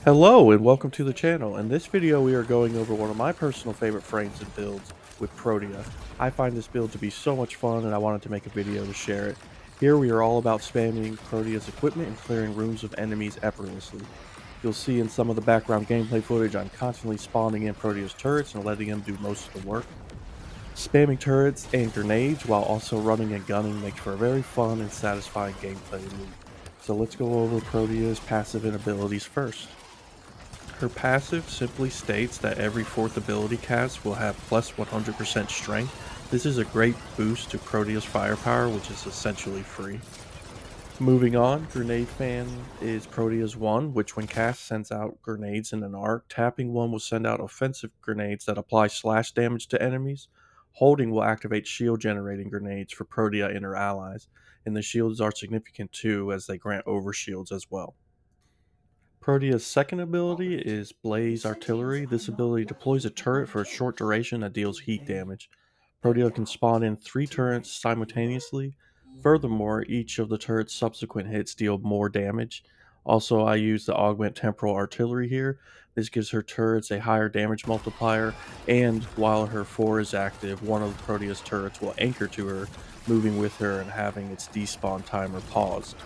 Hello and welcome to the channel. In this video we are going over one of my personal favorite frames and builds with Protea. I find this build to be so much fun and I wanted to make a video to share it. Here we are all about spamming Protea's equipment and clearing rooms of enemies effortlessly. You'll see in some of the background gameplay footage I'm constantly spawning in Protea's turrets and letting him do most of the work. Spamming turrets and grenades while also running and gunning makes for a very fun and satisfying gameplay loop. So let's go over Protea's passive and abilities first. Her passive simply states that every fourth ability cast will have plus 100% strength. This is a great boost to Protea's firepower, which is essentially free. Moving on, Grenade Fan is Protea's 1, which when cast sends out grenades in an arc. Tapping 1 will send out offensive grenades that apply slash damage to enemies. Holding will activate shield generating grenades for Protea and her allies, and the shields are significant too as they grant overshields as well. Protea's second ability is Blaze Artillery. This ability deploys a turret for a short duration that deals heat damage. Protea can spawn in 3 turrets simultaneously. Furthermore, each of the turret's subsequent hits deal more damage. Also, I use the Augment Temporal Artillery here. This gives her turrets a higher damage multiplier, and while her 4 is active, one of Protea's turrets will anchor to her, moving with her and having its despawn timer paused.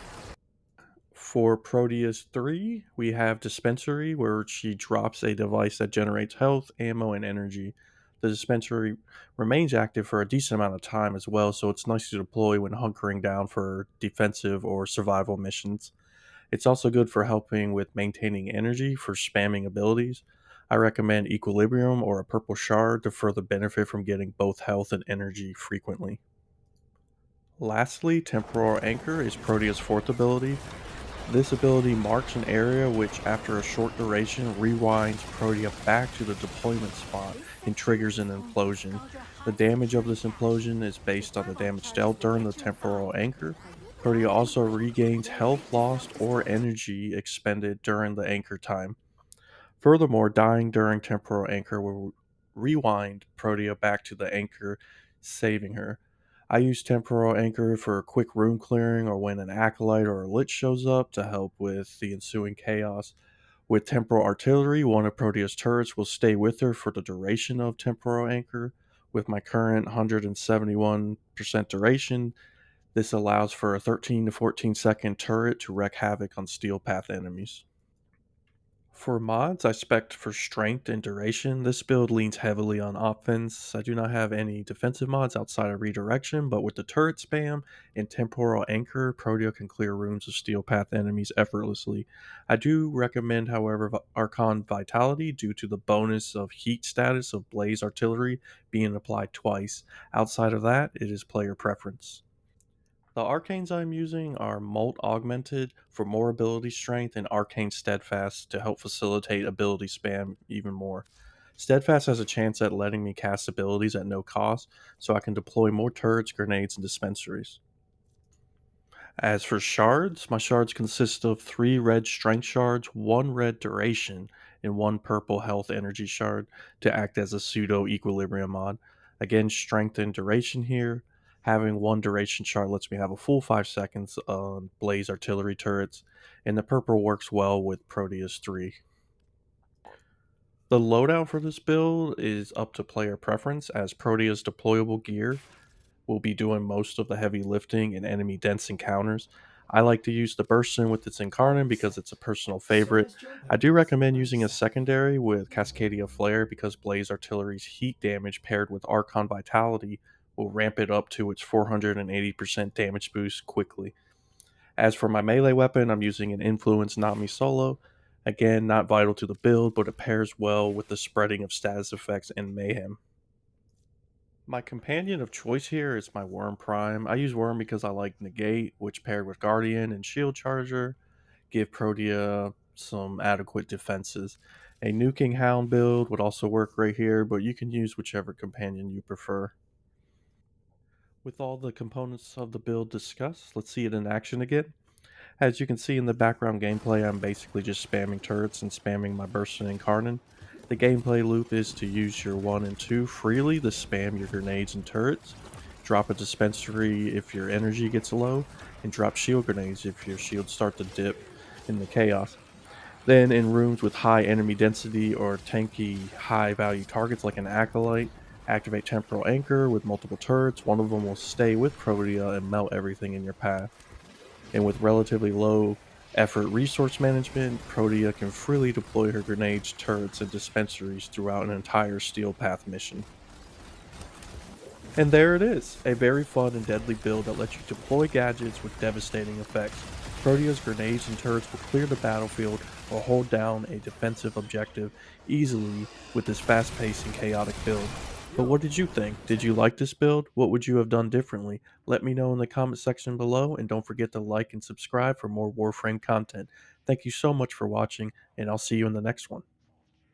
For Proteus 3, we have Dispensary, where she drops a device that generates health, ammo, and energy. The dispensary remains active for a decent amount of time as well, so it's nice to deploy when hunkering down for defensive or survival missions. It's also good for helping with maintaining energy for spamming abilities. I recommend Equilibrium or a Purple Shard to further benefit from getting both health and energy frequently. Lastly, Temporal Anchor is Protea's fourth ability. This ability marks an area which, after a short duration, rewinds Protea back to the deployment spot and triggers an implosion. The damage of this implosion is based on the damage dealt during the temporal anchor. Protea also regains health lost or energy expended during the anchor time. Furthermore, dying during temporal anchor will rewind Protea back to the anchor, saving her. I use temporal anchor for quick room clearing or when an acolyte or a lich shows up to help with the ensuing chaos. With temporal artillery, one of Protea's turrets will stay with her for the duration of temporal anchor. With my current 171% duration, this allows for a 13 to 14-second turret to wreak havoc on steel path enemies. For mods, I spec for strength and duration. This build leans heavily on offense. I do not have any defensive mods outside of redirection, but with the turret spam and temporal anchor, Protea can clear rooms of steel path enemies effortlessly. I do recommend, however, Archon Vitality due to the bonus of heat status of Blaze Artillery being applied twice. Outside of that, it is player preference. The arcanes I'm using are Molt Augmented for more ability strength and Arcane Steadfast to help facilitate ability spam even more. Steadfast has a chance at letting me cast abilities at no cost, so I can deploy more turrets, grenades, and dispensaries. As for shards, my shards consist of 3 red strength shards, 1 red duration, and 1 purple health energy shard to act as a pseudo equilibrium mod. Again, strength and duration here. Having 1 duration shard lets me have a full 5 seconds on blaze artillery turrets, and the purple works well with Proteus 3. The loadout for this build is up to player preference, as Protea's deployable gear will be doing most of the heavy lifting in enemy dense encounters. I like to use the Bursten with its Incarnate because it's a personal favorite. I do recommend using a secondary with Cascadia Flare because Blaze Artillery's heat damage paired with Archon Vitality will ramp it up to its 480% damage boost quickly. As for my melee weapon, I'm using an Influence Nami Solo. Again, not vital to the build, but it pairs well with the spreading of status effects and mayhem. My companion of choice here is my Worm Prime. I use Worm because I like Negate, which paired with Guardian and Shield Charger give Protea some adequate defenses. A Nuking Hound build would also work right here, but you can use whichever companion you prefer. With all the components of the build discussed, let's see it in action again. As you can see in the background gameplay, I'm basically just spamming turrets and spamming my Burst and Incarnate. The gameplay loop is to use your 1 and 2 freely to spam your grenades and turrets, drop a dispensary if your energy gets low, and drop shield grenades if your shields start to dip in the chaos. Then in rooms with high enemy density or tanky high value targets like an Acolyte, activate Temporal Anchor with multiple turrets. One of them will stay with Protea and melt everything in your path. And with relatively low effort resource management, Protea can freely deploy her grenades, turrets, and dispensaries throughout an entire Steel Path mission. And there it is, a very fun and deadly build that lets you deploy gadgets with devastating effects. Protea's grenades and turrets will clear the battlefield or hold down a defensive objective easily with this fast paced and chaotic build. But what did you think? Did you like this build? What would you have done differently? Let me know in the comment section below, and don't forget to like and subscribe for more Warframe content. Thank you so much for watching, and I'll see you in the next one.